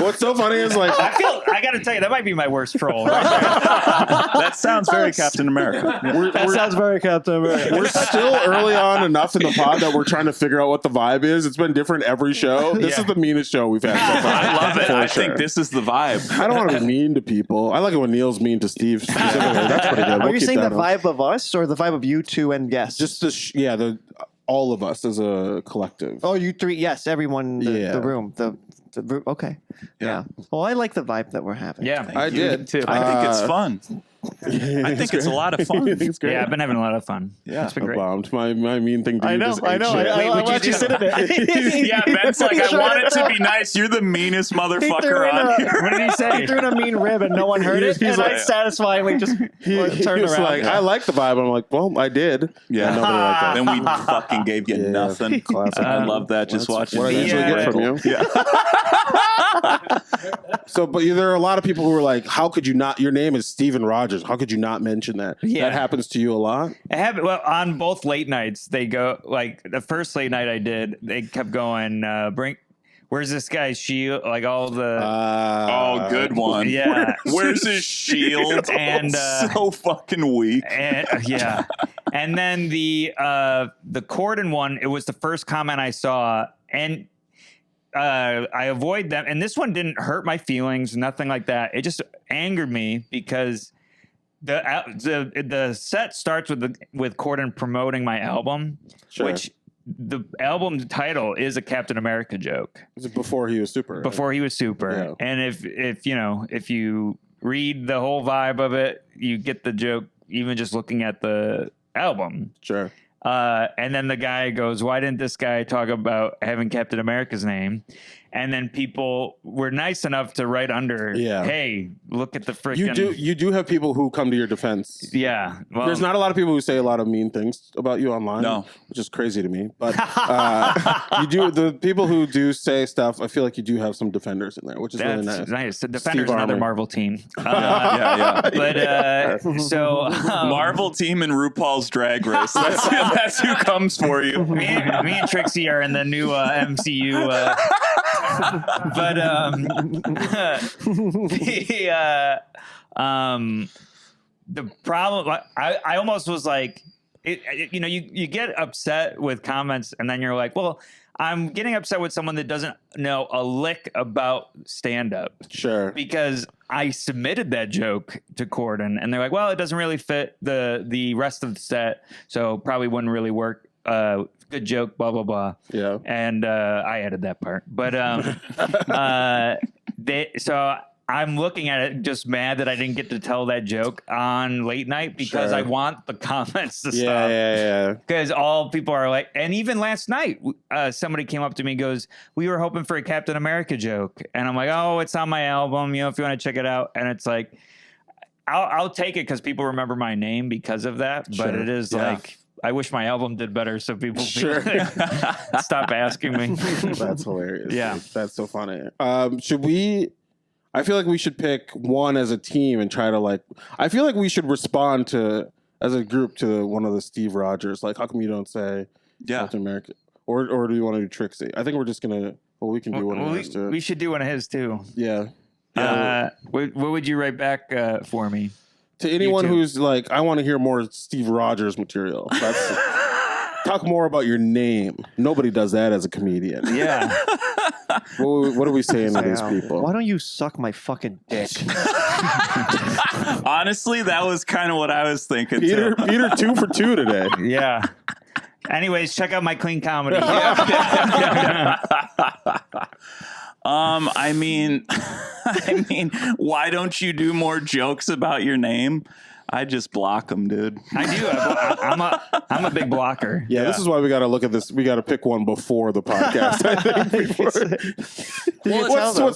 What's so funny is like I got to tell you, that might be my worst troll. Right That sounds very Captain America. That sounds very Captain America. we're still early on enough in the pod that we're trying to figure out what the vibe is. It's been different every show. This Yeah. is the meanest show we've had so far. I love it. For I sure. think this is the vibe. I don't want to be mean to people. I like it when Neil's mean to Steve specifically. That's pretty good. Are We'll you keep saying the that up. vibe of us or the vibe of you two and guests? Just the all of us as a collective. oh, you three. Yes, everyone. The, Yeah. the room. The room. Okay. Yeah. Well, I like the vibe that we're having. Yeah. I did too. I think it's fun. I think it's a lot of fun. I think it's great. Yeah, I've been having a lot of fun. Yeah. It's been I'm great. bummed. My mean thing to I you know. just I ate know. shit. I watched you sit in it. Yeah, Ben's like, I want it to be nice. You're the meanest motherfucker on here. What did he say? He threw in a mean rib and no one heard it. He's And like- I satisfyingly just He turned was around. like, I like the vibe. I'm like, well, I did. Yeah. And nobody liked it. Then we fucking gave you Yeah. nothing. Classic. I love that. Just watching. What I usually get from you. Yeah. So, but there are a lot of people who are like, how could you not? Your name is Steven Rogers. How could you not mention that? Yeah. That happens to you a lot. I have well on both late nights. They go like the first late night I did. They kept going. Where's this guy's shield? Like all the Oh, good one. Yeah. Where's his shield? And, so fucking weak. and, yeah, and then the Corden one. It was the first comment I saw, and I avoid them. And this one didn't hurt my feelings, nothing like that. It just angered me because the set starts with Corden promoting my album, Sure. which the album title is a Captain America joke. Was it before he was super? Right? Before he was super. Yeah. And if you read the whole vibe of it, you get the joke even just looking at the album. Sure. And then the guy goes, why didn't this guy talk about having Captain America's name? And then people were nice enough to write under, Yeah. hey, look at the freaking. You do have people who come to your defense. Yeah. Well, There's not a lot of people who say a lot of mean things about you online, No. which is crazy to me. But you do, the people who do say stuff, I feel like you do have some defenders in there, which is really that's nice. nice. The Defender's Steve another Armour. Marvel team. Yeah. But so Marvel team and RuPaul's Drag Race. That's who comes for you. me and Trixie are in the new MCU. But the problem, I almost was like, you get upset with comments, and then you're like, well, I'm getting upset with someone that doesn't know a lick about stand-up. Sure. Because I submitted that joke to Corden, and they're like, well, it doesn't really fit the rest of the set, so probably wouldn't really work. Good joke, blah, blah, blah. Yeah. And I added that part. But so I'm looking at it just mad that I didn't get to tell that joke on late night because Sure. I want the comments to stop. Yeah. Because all people are like, and even last night, somebody came up to me and goes, we were hoping for a Captain America joke. And I'm like, oh, it's on my album, if you want to check it out. And it's like, I'll take it because people remember my name because of that. But Sure. it is Yeah. like, I wish my album did better so people Sure. stop asking me. That's hilarious. Yeah. Dude. That's so funny. Should we? I feel like we should pick one as a team and try to I feel like we should respond to as a group to one of the Steve Rogers. Like, how come you don't say Captain America? Or do you want to do Trixie? I think we're just gonna. Well, we can do one of those too. We should do one of his too. Yeah. What would you write back for me? To anyone too. who's like, I want to hear more Steve Rogers material. That's talk more about your name. Nobody does that as a comedian. Yeah. What are we saying to these people? Why don't you suck my fucking dick? Honestly, that was kind of what I was thinking Peter, too. Peter, 2 for 2 today. Yeah. Anyways, check out my clean comedy. I mean, why don't you do more jokes about your name? I just block them, dude. I do. I'm a big blocker. Yeah, this is why we got to look at this. We got to pick one before the podcast. I think. What's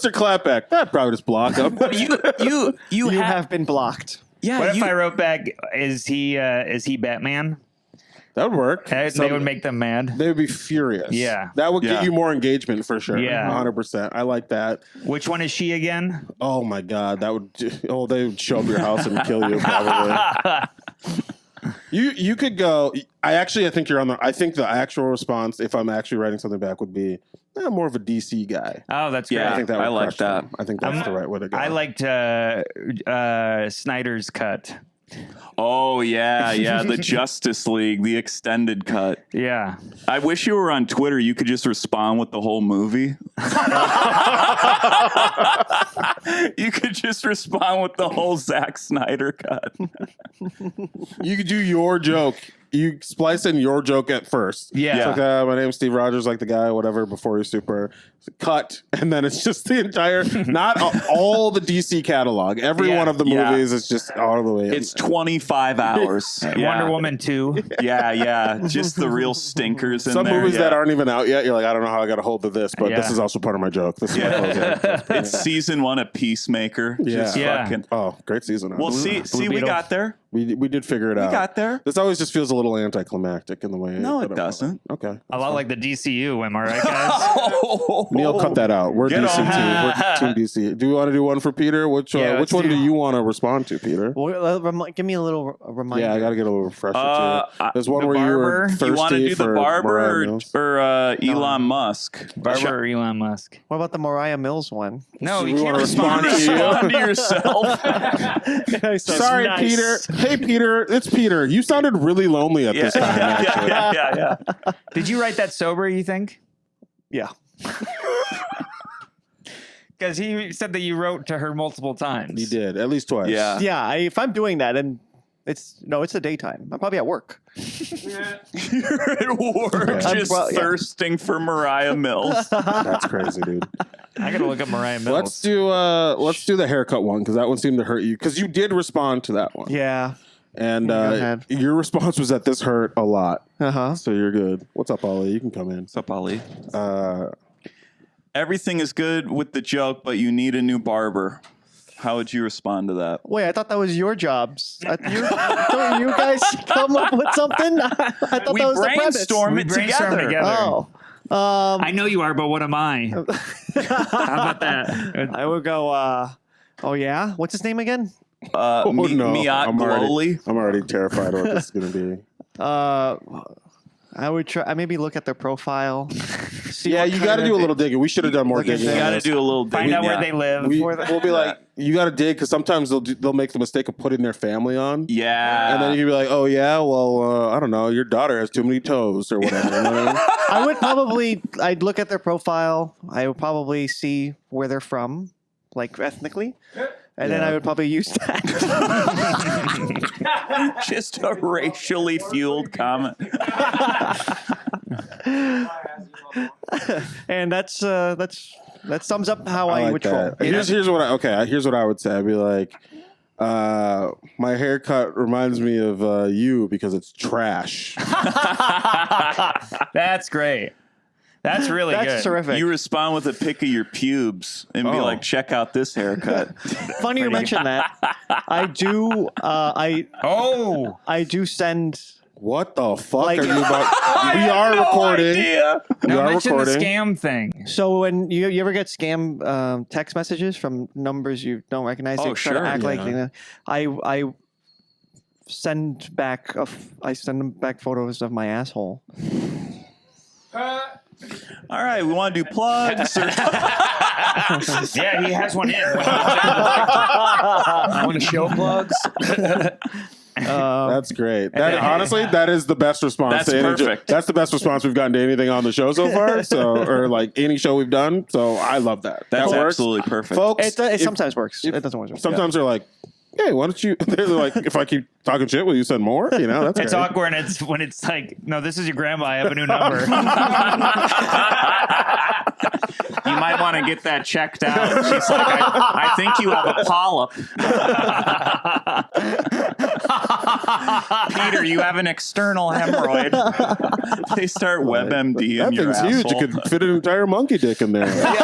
their clapback? That probably just block them. You You have been blocked. yeah. What if I wrote back, is he Batman? That would work. They would make them mad. They would be furious. Yeah. That would get Yeah. you more engagement for sure. Yeah. 100%. I like that. Which one is she again? Oh my God. That would, they would show up at your house and kill you probably. You could go, I think you're on I think the actual response, if I'm actually writing something back, would be more of a DC guy. Oh, that's great. Yeah. I think that would I like crush that. them. I think that's the right way to go. I liked Snyder's cut. Oh yeah, the Justice League, the extended cut. Yeah. I wish you were on Twitter. You could just respond with the whole movie. You could just respond with the whole Zack Snyder cut. You could do your joke. You splice in your joke at first. Yeah. It's like, my name's Steve Rogers, like the guy, whatever, before he's super. Cut. And then it's just the entire, not all the DC catalog. Every Yeah. one of the Yeah. movies is just all the way in. It's 25 hours. Wonder Woman 2. Yeah. Just the real stinkers in Some there. movies yeah. that aren't even out yet, you're like, I don't know how I got a hold of this, but Yeah. this is also part of my joke. This is my closing. It's season 1 of Peacemaker. Yeah. Just Yeah. fucking. Oh, great season. Well, see, we Beetle. got there. we did figure it out. We got there. This always just feels a little anticlimactic in the way. No, that it I'm- doesn't. Okay. A lot like the DCU, am I right, guys? Neil, cut that out. We're Get DC on. team. We're Team DC. Do you want to do one for Peter? Which Yeah, which let's one do- do you want to respond to, Peter? Well, give me a little reminder. Yeah, I got to get a little refresher too. There's one the where you were barber. thirsty You want to do the for barber Mariah Mills. or Elon Musk? Barber or Elon Musk? What about the Mariah Mills one? No, So you we can't wanna respond respond to to you? Respond to yourself. Sorry, Peter. Hey, Peter. It's Peter. You sounded really lonely at this time. Actually. yeah. Did you write that sober, you think? Yeah. Because he said that you wrote to her multiple times. You did at least twice. Yeah. Yeah. If I'm doing that, then it's the daytime. I'm probably at work. You're at work I'm just yeah. thirsting for Mariah Mills. That's crazy, dude. I gotta look up Mariah Mills. Let's do the haircut one because that one seemed to hurt you because you did respond to that one. Yeah. And Go ahead. your response was that this hurt a lot. Uh huh. So you're good. What's up, Ollie? You can come in. What's up, Ali? everything is good with the joke, but you need a new barber. How would you respond to that? Wait, I thought that was your jobs. Don't you guys come up with something? I thought We that was the premise. brainstorm it brainstorm together. Oh. I know you are, but what am I? How about that? I would go, oh yeah? What's his name again? Miat Glowly. I'm already terrified of what this is going to be. I would try. I maybe look at their profile. Yeah, you got to do a little digging. We should have done more digging. You got to do a little Find digging. out where they live. We'll be like, you got to dig because sometimes they'll make the mistake of putting their family on. Yeah. And then you can be like, oh, yeah, well, I don't know. Your daughter has too many toes or whatever. You know what I mean? I'd look at their profile. I would probably see where they're from, like ethnically. And then I would probably use that. Just a racially fueled comment. And that sums up how I like would that. troll. Here's what I would say. I'd be like, my haircut reminds me of you because it's trash. That's great. That's really good. That's terrific. You respond with a pic of your pubes and be like, check out this haircut. Funny you mention that. I do. I do send. What the fuck Like- are you about? We are recording. Idea. We Now are mention recording. the scam thing. So when you ever get scam text messages from numbers you don't recognize, Oh, they try to sure, act like yeah. I send back them back photos of my asshole. All right, we want to do plugs. Or Yeah, he has one in. Want to show plugs? That's great. Honestly, that is the best response. That's to any perfect. That's the best response we've gotten to anything on the show so far. So, or like any show we've done. So I love that. That's that works. absolutely perfect. Folks. It if- sometimes works. It doesn't work. Sometimes they're like, hey, why don't you? They're like, if I keep talking shit, will you send more? You know, that's It's great. awkward when it's like, no, this is your grandma. I have a new number. You might want to get that checked out. She's like, I think you have a polyp. Peter, you have an external hemorrhoid. They start WebMD That in your thing's huge. asshole. You could fit an entire monkey dick in there. Yeah,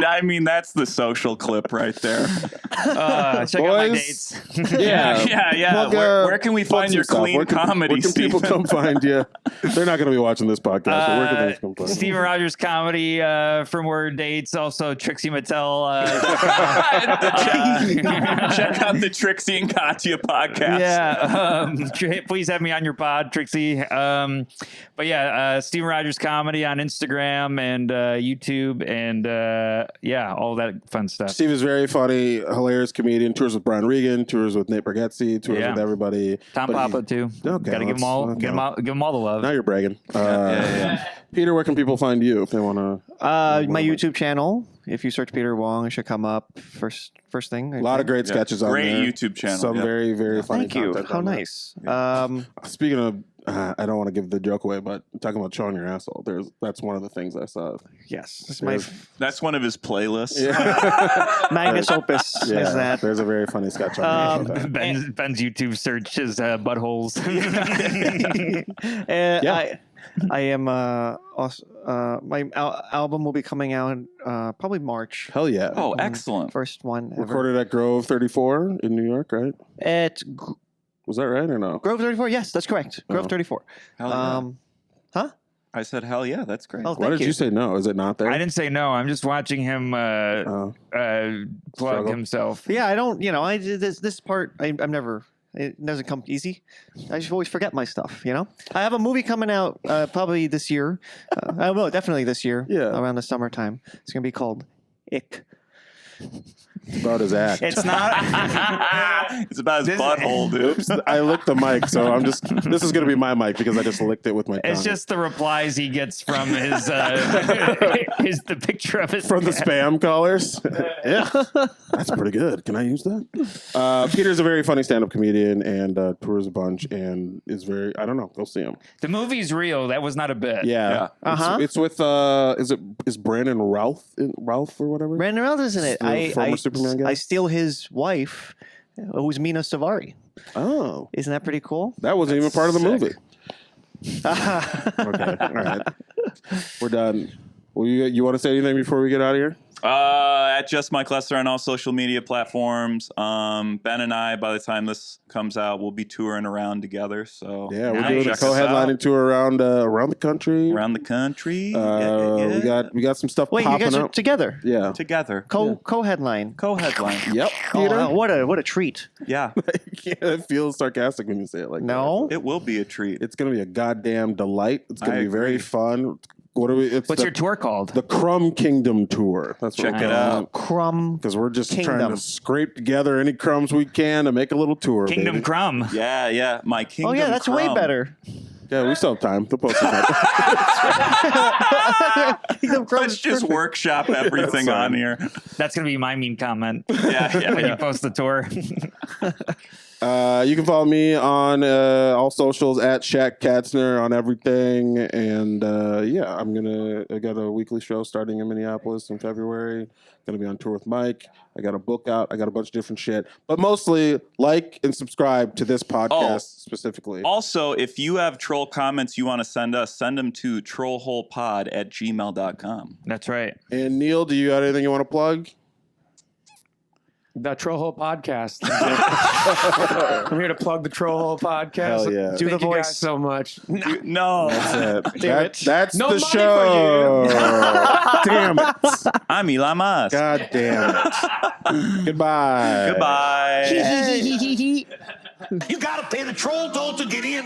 I mean that's the social clip right there. Check out my Boys. dates. Yeah. Plug, Where can we plug find some your stuff. clean comedy, Where can people Stephen? come find you? They're not going to be watching this podcast. But where can they come find you? Steven Rogers Comedy for more dates. Also, Trixie Mattel. Check out the Trixie and Katya podcast. Please have me on your pod, Trixie. But yeah, Steven Rogers Comedy on Instagram and YouTube and all that fun stuff. Steve is very funny, hilarious comedian. Tours with Brian Regan, tours with Nate Bargatze, tours Yeah. with everybody. Tom But Papa too. Okay, Got to give them all, okay. give them all the love. Now you're bragging. Peter, where can people find you if they want to? My YouTube channel. If you search Peter Wong, it should come up first thing. A lot of great sketches on Great there. YouTube channel. Some Yeah. very, very funny Thank you. content How on there. nice. Speaking of, I don't want to give the joke away, but talking about showing your asshole, that's one of the things I saw. Yes, this is my That's one of his playlists. magnus opus. Yeah, Is that? there's a very funny sketch on there. about that. Ben's YouTube search is buttholes. I am also, my album will be coming out probably March. Hell yeah. Oh, excellent. First one ever. Recorded at Grove 34 in New York, right? At Was that right or no? Grove 34. Yes, that's correct. Grove 34. Hell yeah. Huh? I said, hell yeah, that's great. Oh, Why thank did you say no? Is it not there? I didn't say no. I'm just watching him plug Struggle. himself. Yeah, I don't. This part, I'm never. It doesn't come easy. I just always forget my stuff. I have a movie coming out probably this year. Definitely this year. Yeah. Around the summertime. It's gonna be called Ick. It's about his act. It's not. It's about his butthole, dude. Oops, I licked the mic, so this is going to be my mic because I just licked it with my tongue. It's just the replies he gets from his the picture of his from the spam callers. Yeah, that's pretty good. Can I use that? Peter's a very funny stand-up comedian and tours a bunch and is very. I don't know. Go see him. The movie's real. That was not a bit. Yeah. It's with is Brandon Routh or whatever? Brandon Routh is in it. The former Superman guy? I steal his wife, who's Mina Savari. Oh, Isn't that pretty cool? that wasn't even part of the sick. movie. Okay, all right, we're done. Well, you want to say anything before we get out of here? At Just Mike Lester on all social media platforms. Ben and I, by the time this comes out, we'll be touring around together. So Yeah, we're Nice. doing a Check us out. co-headlining tour around the country. around the country. We got some stuff Wait, you popping guys are up. together. Yeah. Together. Co-headline. Co-headline. Yep. Oh, Peter. what a treat. Yeah, It feels sarcastic when you say it like that. No. it will be a treat. It's going to be a goddamn delight. It's going I to be very agree. fun. What are we? It's What's your tour called? the Crumb Kingdom tour. That's what Check it out. Crumb. Because we're just trying Kingdom. to scrape together any crumbs we can to make a little tour. Kingdom baby. Crumb. Yeah. My kingdom. Oh yeah, that's way Crumb. better. Yeah, we still have time. The post is up. Kingdom Crumb Let's is just perfect. workshop everything That's on fine. here. That's gonna be my mean comment Yeah. when you post the tour. You can follow me on all socials at Shaq Katzner on everything. And I got a weekly show starting in Minneapolis in February. Going to be on tour with Mike. I got a book out. I got a bunch of different shit. But mostly like and subscribe to this podcast specifically. Also, if you have troll comments you want to send us, send them to trollholepod@gmail.com. That's right. And Neil, do you have anything you want to plug? The Troll Hole Podcast. I'm here to plug the Troll Hole Podcast. Hell yeah. Do the Thank you voice. guys so much. No, That's No the money for show. Damn it. I'm Elon Musk. God damn it. Goodbye. Goodbye. You gotta pay the troll toll to get in.